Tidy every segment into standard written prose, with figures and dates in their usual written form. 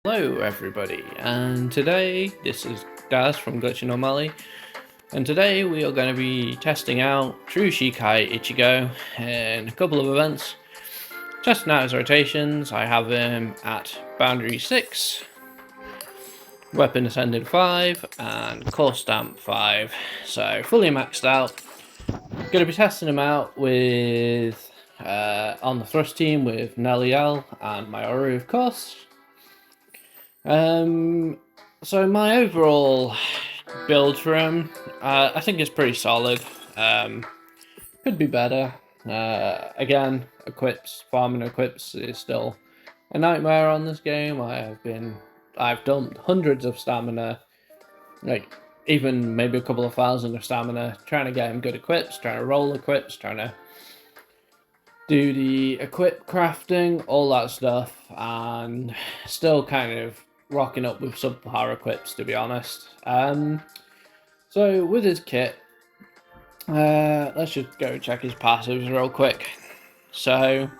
Hello everybody, and today, this is Daz from Glitching Normally, and today we are going to be testing out True Shikai Ichigo in a couple of events. Testing out his rotations. I have him at Boundary 6, Weapon Ascended 5, and Core Stamp 5, so fully maxed out. Going to be testing him out with, on the Thrust team with Nel and Mayuri, of course. So my overall build for him, I think is pretty solid. Could be better. Again, farming equips is still a nightmare on this game. I've dumped hundreds of stamina, like even maybe a couple of thousand of stamina, trying to get him good equips, trying to roll equips, trying to do the equip crafting, all that stuff, and still kind of rocking up with subpar equips, to be honest. So with his kit, let's just go check his passives real quick. So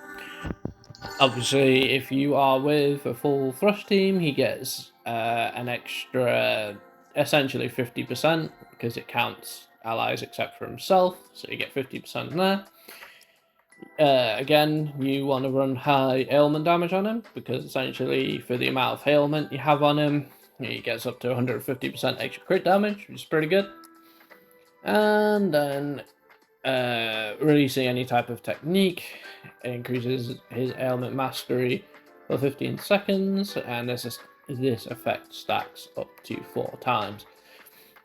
obviously, if you are with a full Thrust team, he gets an extra, essentially 50%, because it counts allies except for himself, so you get 50% there. Again, you want to run high ailment damage on him, because essentially for the amount of ailment you have on him, he gets up to 150% extra crit damage, which is pretty good. And then releasing any type of technique increases his ailment mastery for 15 seconds, and this effect stacks up to 4 times.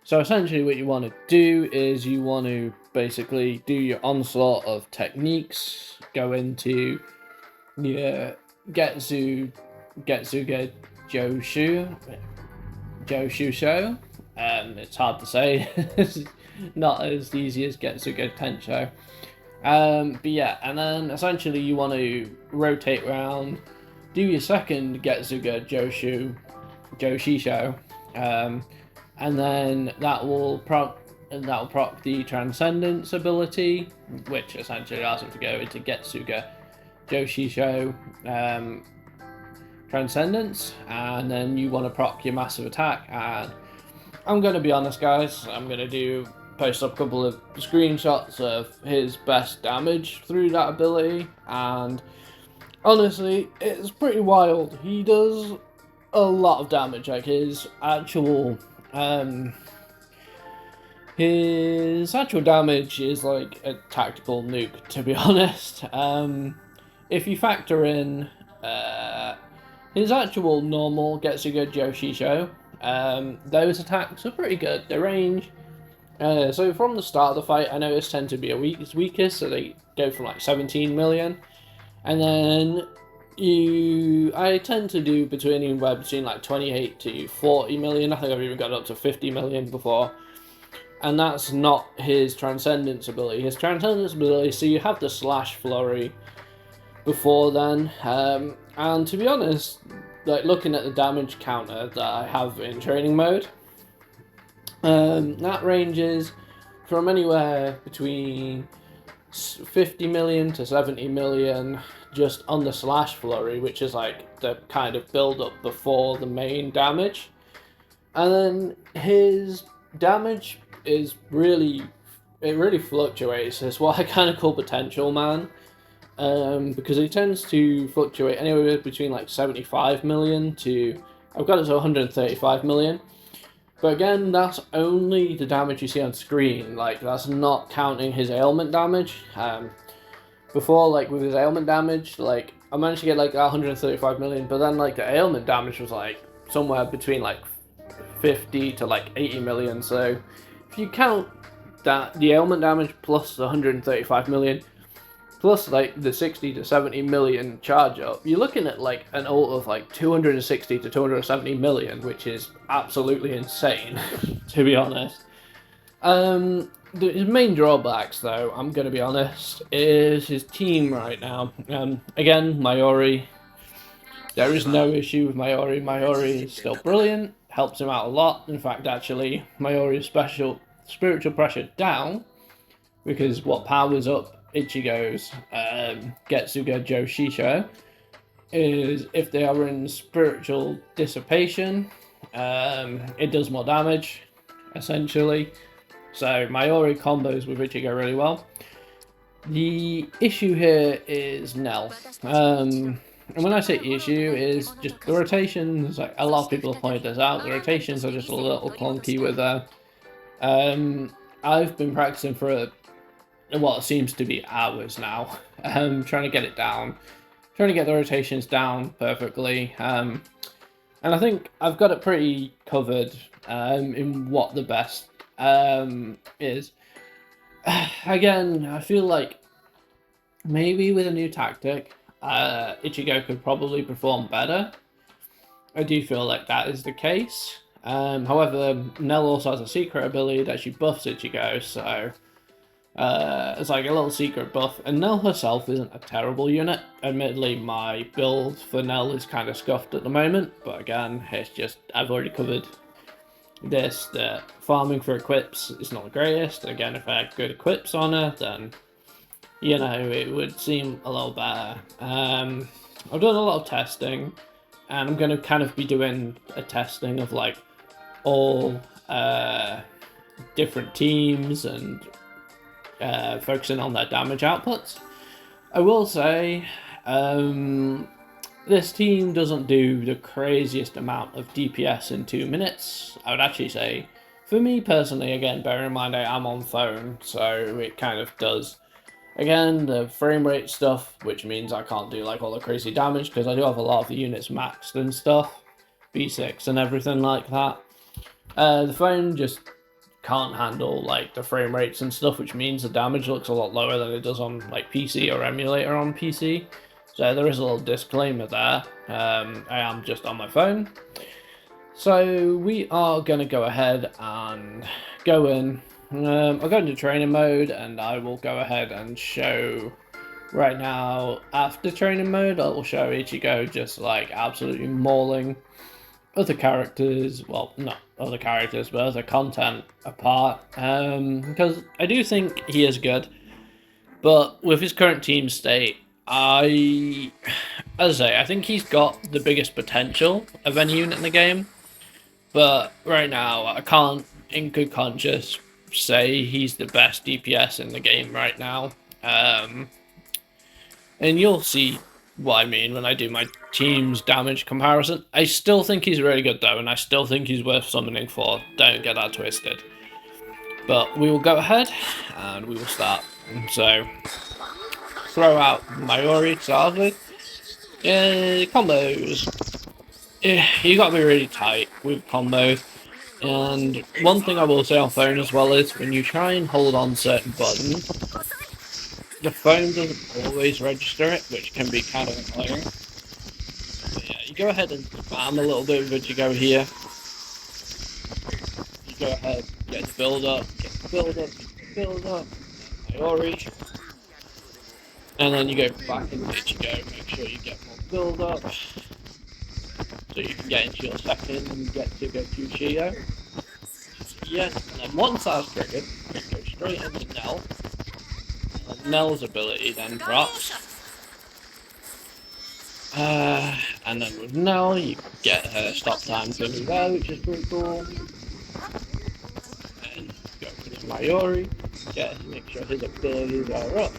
So essentially what you want to do is you want to basically do your onslaught of techniques, go into your Getsuga Joshu show. It's hard to say. It's not as easy as Getsuga Tensho. But yeah, and then essentially you want to rotate around, do your second Getsuga Joshi show, and then that will proc the Transcendence ability, which essentially allows him to go into Getsuga Joshisho Transcendence, and then you want to proc your massive attack. And I'm going to be honest, guys, I'm going to post up a couple of screenshots of his best damage through that ability, and honestly, it's pretty wild. He does a lot of damage. Like his actual damage is like a tactical nuke, to be honest. If you factor in his actual normal Getsuga Joshisho, those attacks are pretty good. The range, so from the start of the fight, I noticed tend to be weakest, so they go from like 17 million, and then I tend to do between like 28 to 40 million. I think I've even got up to 50 million before. And that's not his Transcendence ability. His Transcendence ability, so you have the Slash Flurry before then. And to be honest, like looking at the damage counter that I have in training mode, that ranges from anywhere between 50 million to 70 million just on the Slash Flurry, which is like the kind of build up before the main damage. And then his damage is really fluctuates. It's what I kind of call potential man, because it tends to fluctuate anywhere between like 75 million to, I've got it to 135 million. But again, that's only the damage you see on screen. Like, that's not counting his ailment damage. Before, like, with his ailment damage, like, I managed to get, like, 135 million, but then, like, the ailment damage was, like, somewhere between, like, 50 to, like, 80 million. So, if you count that, the ailment damage plus the 135 million, plus, like, the 60 to 70 million charge up, you're looking at, like, an ult of, like, 260 to 270 million, which is absolutely insane, to be honest. His main drawbacks, though, I'm going to be honest, is his team right now. Again, Mayuri. There is no issue with Mayuri. Mayuri is still brilliant, helps him out a lot. In fact, actually, Mayuri's spiritual pressure down, because what powers up Ichigo's Getsuga Joshisho is if they are in spiritual dissipation, it does more damage, essentially. So Mayuri combos with Ichigo really well. The issue here is Nel. And when I say issue, is just the rotations. Like a lot of people have pointed this out, the rotations are just a little clunky with her. I've been practicing for what seems to be hours now, trying to get it down, trying to get the rotations down perfectly. And I think I've got it pretty covered in what the best is. Again, I feel like maybe with a new tactic, Ichigo could probably perform better. I do feel like that is the case. However, Nel also has a secret ability that she buffs Ichigo, so it's like a little secret buff. And Nel herself isn't a terrible unit. Admittedly, my build for Nel is kind of scuffed at the moment, but again, it's just, I've already covered this, that farming for equips is not the greatest. Again, if I had good equips on her, then you know, it would seem a little better. I've done a lot of testing, and I'm going to kind of be doing a testing of like all different teams and focusing on their damage outputs. I will say, this team doesn't do the craziest amount of DPS in 2 minutes. I would actually say, for me personally, again, bear in mind I am on phone, so it kind of does. Again, the frame rate stuff, which means I can't do like all the crazy damage because I do have a lot of the units maxed and stuff, B6 and everything like that. The phone just can't handle like the frame rates and stuff, which means the damage looks a lot lower than it does on like PC or emulator on PC. So there is a little disclaimer there. I am just on my phone. So we are going to go ahead and go in. I'll go into training mode and I will go ahead and show right now after training mode. I will show Ichigo just like absolutely mauling other characters, well not other characters but other content apart, because I do think he is good, but with his current team state, as I say, I think he's got the biggest potential of any unit in the game, but right now I can't in good conscience say he's the best DPS in the game right now. And you'll see what I mean when I do my team's damage comparison. I still think he's really good though, and I still think he's worth summoning for. Don't get that twisted. But we will go ahead and we will start. So, throw out Mayuri to start with. Combos. You gotta be really tight with combos. And one thing I will say on phone as well is when you try and hold on certain buttons, the phone doesn't always register it, which can be kind of annoying. But yeah, you go ahead and spam a little bit of Ichigo here. You go ahead, get the build up, Mayuri. And then you go back into Ichigo, make sure you get more build up. So you can get into your second and get to go to Shio. Yes, and then once that's triggered, you go straight into Nel. And Nel's ability then drops. And then with Nel, you get her stop time thing there, which is pretty cool. And go to Mayuri, make sure his abilities are up.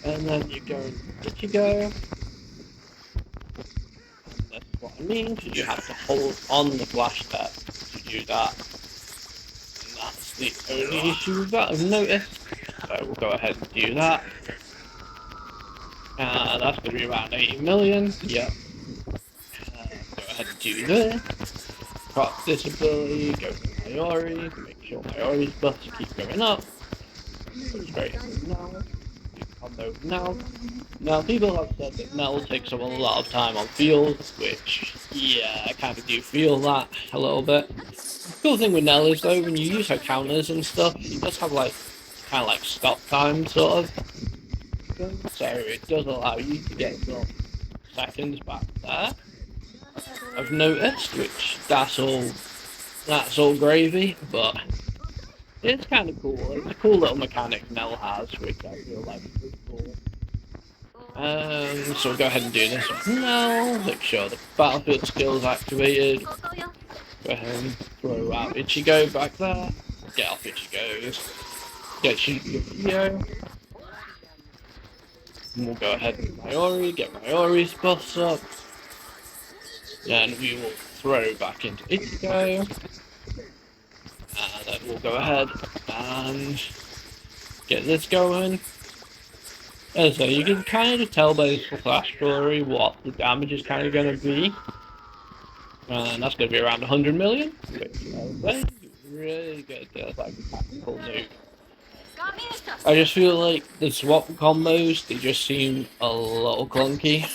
And then you go into Ichigo. That's what I mean, because you have to hold on the flash step to do that. And that's the only issue with that I've noticed. So we'll go ahead and do that. That's going to be around 80 million. Yep. Go ahead and do this. Prop this ability, go to Mayuri, make sure Mayuri's buffs keep going up. Go straight into Nel. Combo Nel. Now, people have said that Nel takes up a lot of time on field, which, yeah, I kind of do feel that a little bit. The cool thing with Nel is, though, when you use her counters and stuff, she does have, like, kind of like stop time, sort of. So it does allow you to get some seconds back there, I've noticed, which that's all gravy, but it's kind of cool. It's a cool little mechanic Nel has, which I feel like is pretty cool. So we'll go ahead and do this now. Make sure the battlefield skill is activated. Go ahead and throw out Ichigo back there. Get off Ichigo's. Get Shikai. And we'll go ahead and Mayuri, get Mayuri's buffs up. Then we will throw back into Ichigo. And then we'll go ahead and get this going. And so you can kind of tell by this flash story what the damage is kind of going to be. And that's going to be around 100 million. Which I would say really good. Like a tactical nuke. I just feel like the swap combos, they just seem a little clunky.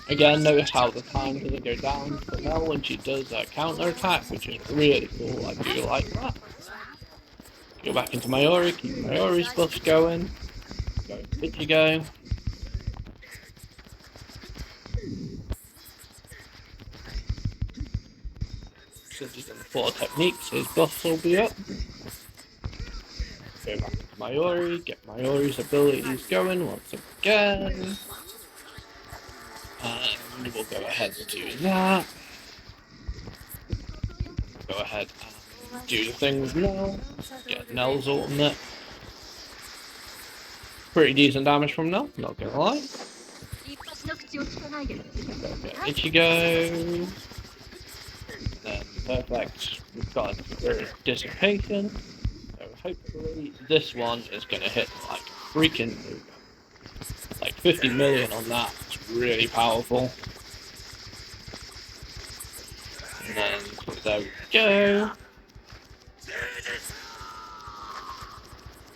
Again, notice how the time doesn't go down for Nel when she does that counter attack, which is really cool. I do like that. Go back into Mayuri, keep Mayuri's buffs going. Go Ichigo. Since he's done 4 techniques, his buffs will be up. Go back to Mayuri, get Mayuri's abilities going once again. And we'll go ahead and do that. Go ahead and do the thing with Nel. Get Nel's ultimate. Pretty decent damage from Nel, not gonna lie. Ichigo. Then perfect. We've got a dissipation. So hopefully this one is gonna hit like freaking like 50 million on that. It's really powerful. And then there we go.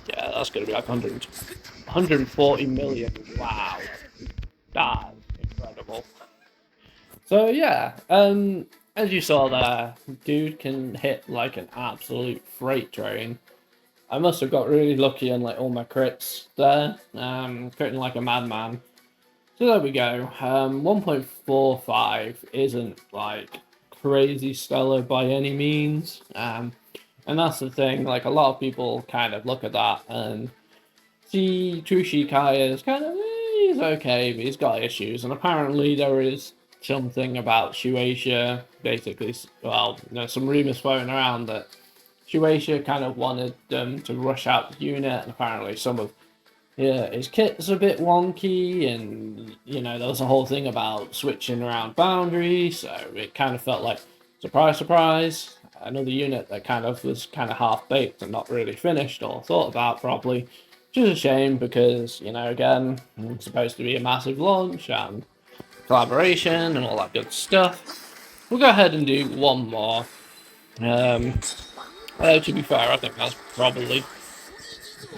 Yeah, that's gonna be like 140 million. Wow. That's incredible. So yeah, as you saw there, dude can hit like an absolute freight train. I must have got really lucky on like all my crits there, critting like a madman. So there we go. 1.45 isn't like crazy stellar by any means, and that's the thing. Like a lot of people kind of look at that and see True Shikai as kind of he's okay, but he's got issues, and apparently there is something about Shueisha. Basically, well, some rumors floating around that Shueisha kind of wanted them to rush out the unit, and apparently some of his kit's a bit wonky, and there was a whole thing about switching around boundaries, so it kind of felt like surprise, surprise, another unit that kind of was kind of half baked and not really finished or thought about properly, which is a shame because again, it's supposed to be a massive launch and collaboration and all that good stuff. We'll go ahead and do one more. To be fair, I think that's probably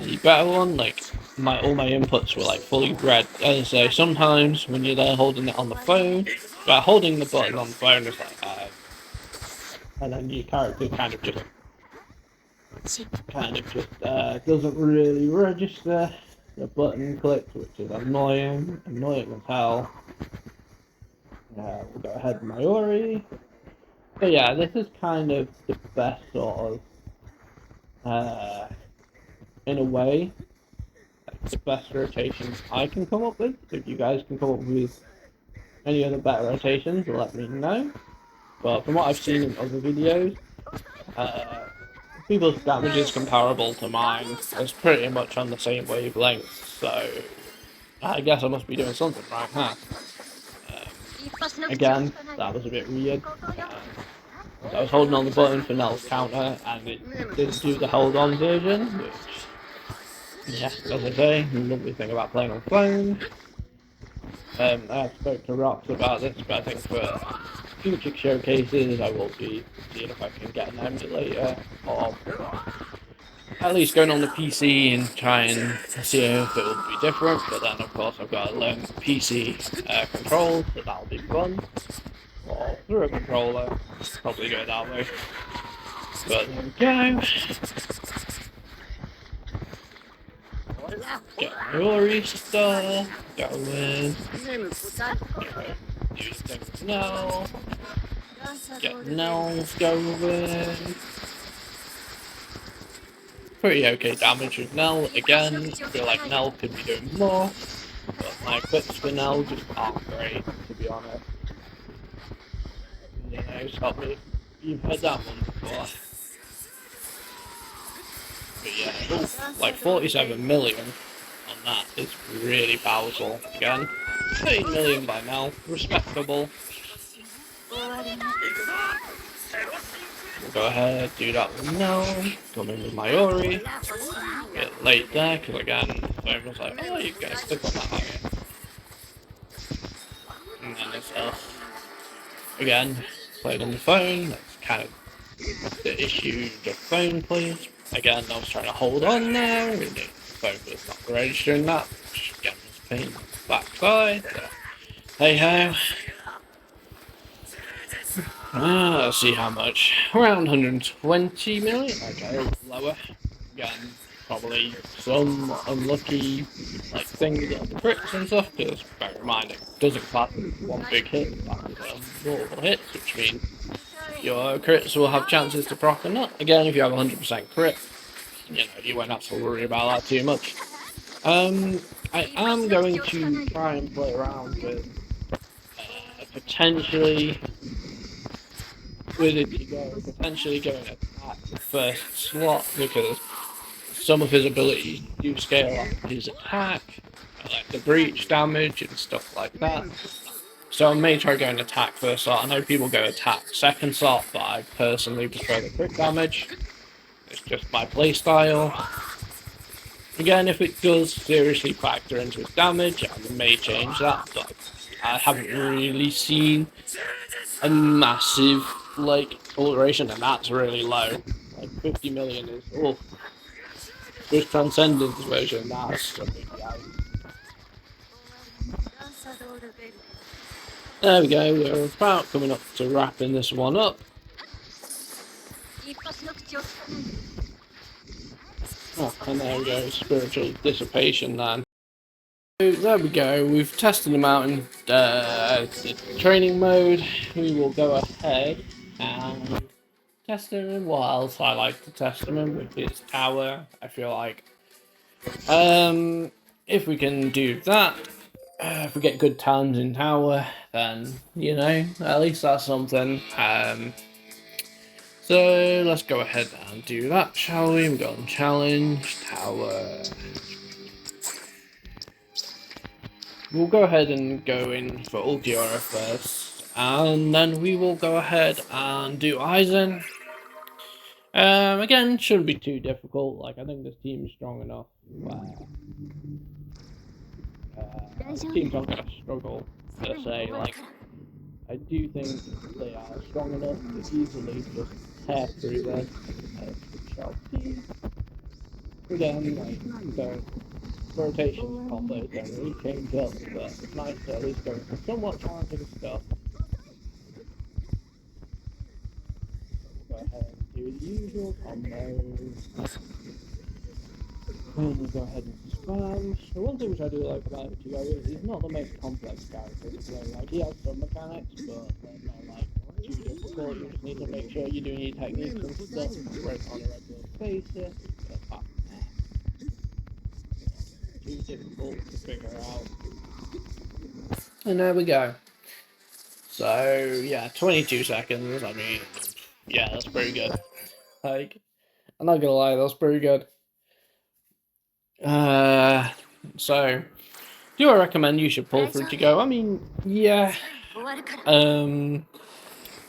the better one. Like all my inputs were like fully red. As I say, sometimes when you're there holding it on the phone, holding the button on the phone is like, and then your character kind of just doesn't really register the button clicks, which is annoying as hell. We'll go ahead with Mayuri. But yeah, this is kind of the best sort of, in a way, the best rotations I can come up with. If you guys can come up with any other better rotations, let me know. But from what I've seen in other videos, people's damage is comparable to mine. It's pretty much on the same wavelength, so I guess I must be doing something right, huh? Again, that was a bit weird. I was holding on the button for Nel's counter, and it didn't do the hold on version, which, yeah, as I say, lovely thing about playing on phone. I spoke to Rox about this, but I think for future showcases I will be seeing if I can get an emulator, or at least going on the PC and try and see if it will be different. But then of course I've got to learn PC controls, so that'll be fun. Or through a controller, probably go that way. But there we go. Get Mayuri stuff going. Do the thing with Nel. Get Nel going. Pretty okay damage with Nel. Again, I feel like Nel could be doing more. but my clips for Nel just aren't great, to be honest. You know, stop me. You've heard that one before. But yeah, like 47 million on that is really powerful. Again, 30 million by now, respectable. We'll go ahead, do that with Nel, come in with Mayuri, get late there, because again, the phone was like, oh, you guys click on that higher. And then it's us. Again, played on the phone, that's kind of the issue, the phone please. Again, I was trying to hold on there, and the phone was not registering that, which again was a pain in the backside. So, hey ho. Let's see how much. Around 120 million. Okay, lower. Again, probably some unlucky like things on the crits and stuff, because bear in mind it doesn't class as one big hit, that is multiple hits, which means your crits will have chances to proc or not. Again, if you have 100% crit, you know, you won't have to worry about that too much. I am going to try and play around with potentially with ichigo, potentially going attack the first slot, because some of his abilities do scale up his attack, like the breach damage and stuff like that. So I may try going attack first slot. I know people go attack second slot, but I personally prefer the crit damage. It's just my playstyle. Again, if it does seriously factor into its damage, I may change that, but I haven't really seen a massive like alteration, and that's really low. Like 50 million is with Transcendence version, that's a big guy. There we go, we're about coming up to wrapping this one up. Oh, and there we go, spiritual dissipation then. So there we go, we've tested them out in the training mode. We will go ahead and test him in what else I like to test him in, with his tower. I feel like if we can do that, if we get good talents in tower, then you know, at least that's something. So let's go ahead and do that, shall we? We've got challenge tower. We'll go ahead and go in for Ultiora first, and then we will go ahead and do Aizen. Again, shouldn't be too difficult. Like, I think this team is strong enough where teams aren't going to struggle per se. Like, I do think they are strong enough to easily just tear through this specialty. Again, like, the rotations combos don't really change up, but it's nice to at least go for somewhat challenging stuff. Go ahead and do the usual combos. And we'll go ahead and spam. The one thing which I do like about Ichigo is he's not the most complex character to play. Like, he has some mechanics, but they're not like too difficult. You just need to make sure you're doing your techniques and stuff on a regular basis. But too difficult to figure out. And there we go. So yeah, 22 seconds. I mean, yeah, that's pretty good. Like, I'm not gonna lie, that's pretty good. So do I recommend you should pull through to go? I mean, yeah.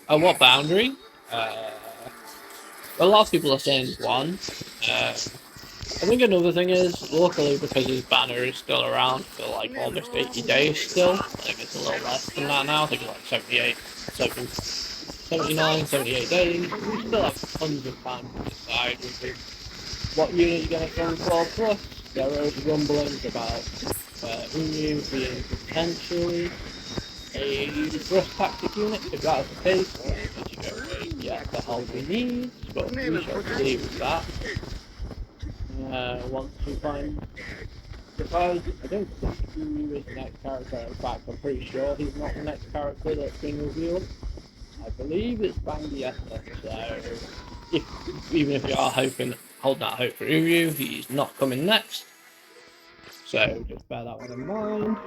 At what boundary? A lot of people are saying one. I think another thing is, luckily, because his banner is still around for like almost 80 days still, I think it's a little less than that now, I think it's like 78, 79, 78 days. We still have tons of time to decide what unit you're going to go for. Plus, there is rumblings about Unyu being potentially a thrust tactic unit. If that is the case, then you go, yeah, the help we need, but we shall see with that. Once we find the prize, I don't think Unyu is the next character. In fact, I'm pretty sure he's not the next character that's been revealed. I believe it's Bangietta, so even if you are holding out hope for Uryu, he's not coming next. so just bear that one in mind.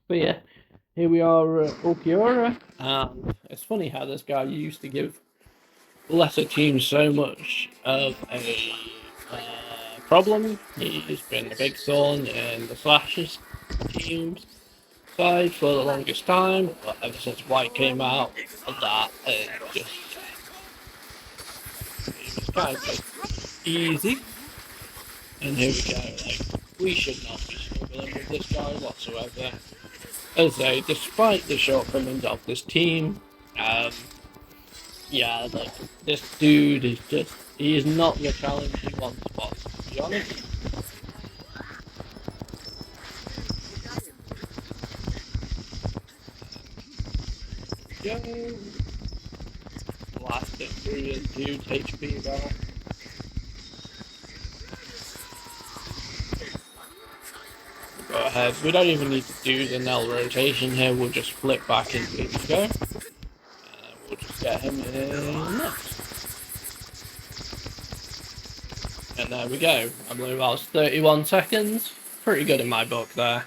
But yeah, here we are at Ulquiorra, and it's funny how this guy used to give lesser teams so much of a problem. He's been a big thorn in the Slashers team's side for the longest time, but ever since White came out of that, it's kind of just easy. And here we go, like, we should not be struggling with this guy whatsoever. As I say, despite the shortcomings of this team, yeah, like, this dude is just, he is not the challenge he once was, to be honest. Go. Blasted through his dude's HP bar. Go ahead, we don't even need to do the Nel rotation here, we'll just flip back into ichigo. And we'll just get him in next. And there we go. I believe that was 31 seconds. Pretty good in my book there.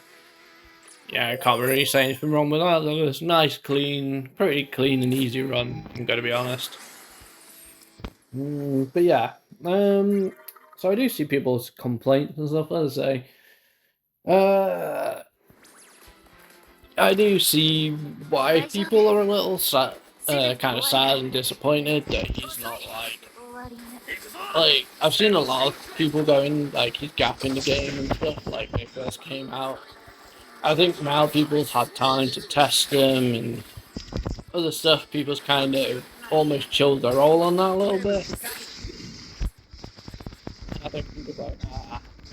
Yeah, I can't really say anything wrong with that. It was nice, clean, pretty clean and easy run, I'm gonna be honest. But yeah, so I do see people's complaints and stuff, as I say. I do see why people are a little sad, kind of sad and disappointed that he's not like, I've seen a lot of people going, like, he's gapping the game and stuff, like, when he first came out. I think now people's had time to test them and other stuff, people's kind of almost chilled their roll on that a little bit. I think people's like,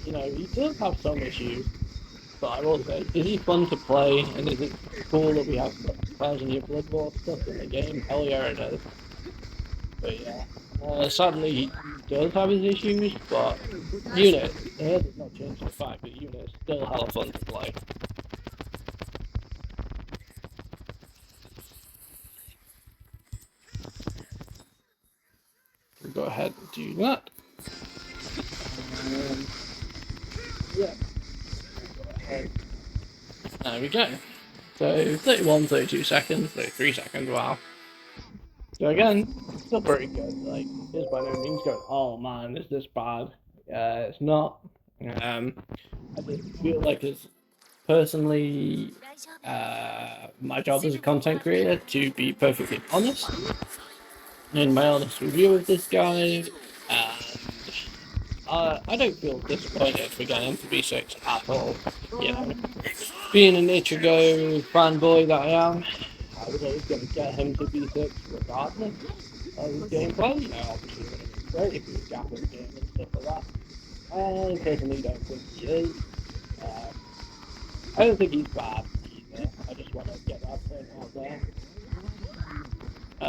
you know, he does have some issues, but I will say, is he fun to play, and is it cool that we have players in your Blood War stuff in the game? Hell yeah, it is. But yeah, sadly he does have his issues, but Unit, it has not changed the fact that Unit is still hella fun to play. We'll go ahead and do that. Yeah. There we go. So 31, 32 seconds, 33 seconds, wow. So again, still pretty good. Like, it's by no means going, oh man, is this bad? It's not. I just feel like it's personally my job as a content creator to be perfectly honest in my honest review of this guy. I don't feel disappointed for getting to B6 at all. You know, being an Ichigo fanboy that I am, I was always going to get him to B6 regardless of his gameplay. You know, obviously it would have been great if he was gapping the game and stuff like that. I personally don't think he is. I don't think he's bad either. I just want to get that point out there. I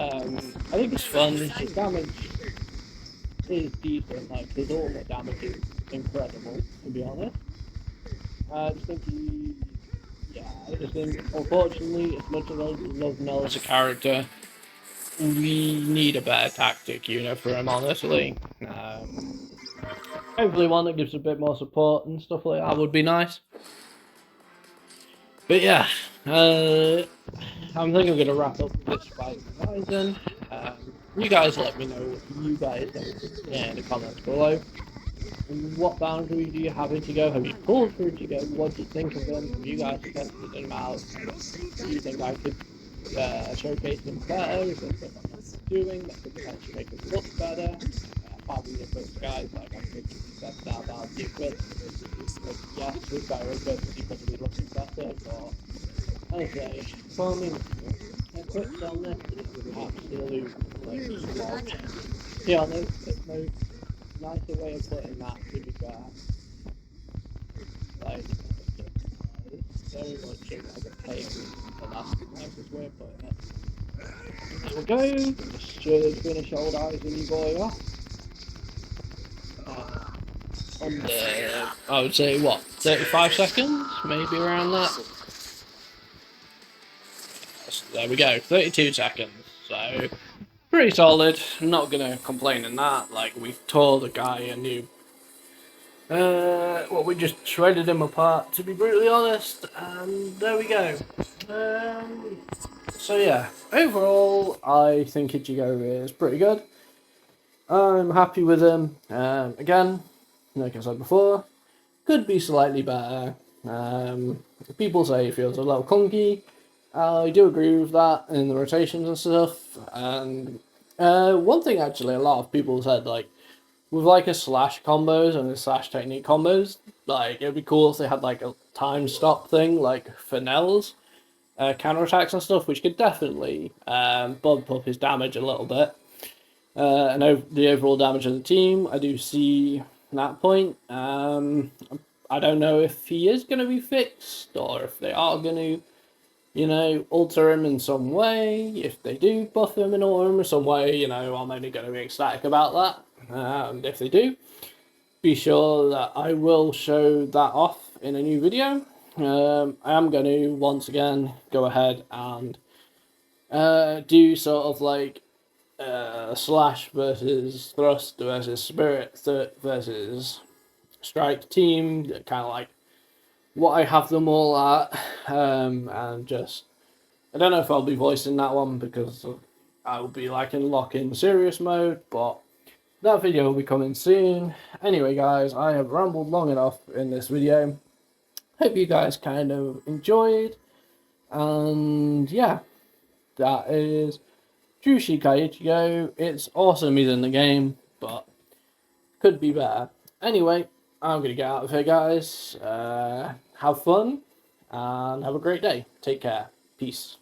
think it's fun. His damage is decent. Like, his ultimate damage is incredible, to be honest. I just think unfortunately, as much as I love Nel as a character, we need a better tactic unit for him, honestly. Hopefully one that gives a bit more support and stuff like that would be nice. But yeah, I think I'm going to wrap up this fight Horizon. You guys let me know what you guys think in the comments below. What boundary do you have Ichigo? Have you pulled for Ichigo? What do you think of them? Have you guys tested them out? Do you think I could showcase them better? Is there something I'm doing that could potentially make them look better? Apart from the equipped guys, like I think that's now about the equipped. Like, yes, with better equipped, he could be looking better, but okay, farming equipped on this is an absolute, like, slog. Yeah, there's no nicer way of putting that, to be fair. Like, it's very much like a pain, but that's the nicest way of putting it. There we go, just finish old Aizen boy off. I would say, what, 35 seconds? Maybe around that. So there we go, 32 seconds. So, pretty solid. I'm not going to complain in that. Like, we tore the guy a new Well, we just shredded him apart, to be brutally honest, and there we go. So yeah, overall, I think Ichigo is pretty good. I'm happy with him. Again, like I said before, could be slightly better. People say it feels a little clunky. I do agree with that in the rotations and stuff. And one thing actually, a lot of people said like with like a slash combos and a slash technique combos, like it'd be cool if they had like a time stop thing like for Nel's counterattacks and stuff, which could definitely bump up his damage a little bit. And the overall damage of the team, I do see that point. I don't know if he is going to be fixed or if they are going to, alter him in some way. If they do buff him and alter him in some way, I'm only going to be ecstatic about that. And if they do, be sure that I will show that off in a new video. I am going to once again go ahead and do sort of like slash versus thrust versus spirit versus strike team, kind of like what I have them all at, and just I don't know if I'll be voicing that one because I will be like in lock-in serious mode, but that video will be coming soon. Anyway, guys, I have rambled long enough in this video. Hope you guys kind of enjoyed, and yeah, that is True Shikai Ichigo. It's awesome he's in the game, but could be better. Anyway, I'm going to get out of here, guys. Have fun, and have a great day. Take care. Peace.